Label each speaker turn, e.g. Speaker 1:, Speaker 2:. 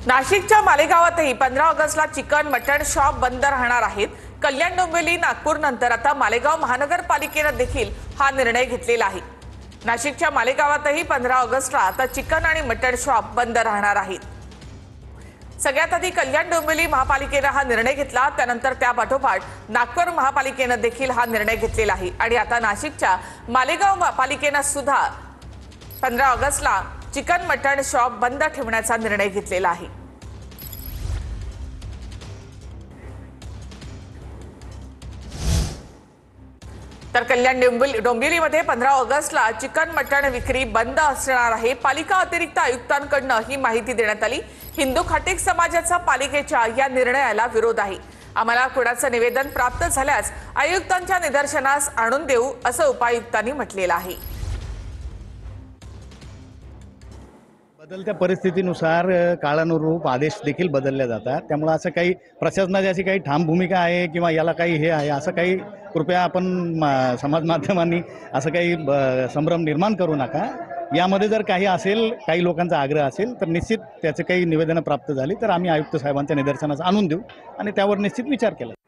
Speaker 1: नाशिकच्या मालेगावातही 15 ऑगस्टला चिकन मटण शॉप बंद राहणार आहेत। कल्याण डोंबिवली नागपूर नंतर आता मालेगाव महानगरपालिकेने देखील हा निर्णय घेतलेला आहे। नाशिकच्या मालेगावातही 15 ऑगस्टला आता चिकन आणि मटण शॉप बंद राहणार आहेत। सगळ्यात आधी कल्याण डोंबिवली महापालिकेने हा निर्णय घेतला, त्यानंतर त्यापाठोपाठ नागपूर महापालिकेने देखील हा निर्णय घेतलेला आहे आणि आता नाशिकच्या मालेगाव महापालिकेने सुद्धा 15 ऑगस्टला चिकन मटण शॉप बंद ठेवण्याचा निर्णय घेतलेला आहे। तर कल्याण डोंबिवलीमध्ये 15 ऑगस्टला चिकन मटण विक्री बंद असणार आहे। पालिका अतिरिक्त आयुक्तांकडून ही माहिती देण्यात आली। हिंदू खाटीक समाजाचा पालिकेच्या या निर्णयाला विरोध आहे। आम्हाला कुणाचं निवेदन प्राप्त झाल्यास आयुक्तांच्या निदर्शनास आणून देऊ, असं उपायुक्तांनी म्हटलेलं आहे।
Speaker 2: बदलत्या परिस्थितीनुसार काळानुरूप आदेश देखील बदलले जातात। त्यामुळे असं काही प्रशासनाची अशी काही ठाम भूमिका आहे किंवा याला काही हे आहे असं काही कृपया आपण समाज माध्यमांनी असं काही संभ्रम निर्माण करू नका। यामध्ये जर काही असेल, काही लोकांचा आग्रह असेल तर निश्चित त्याचे काही निवेदनं प्राप्त झाली तर आम्ही आयुक्त साहेबांच्या निदर्शनास आणून देऊ आणि त्यावर निश्चित विचार केला।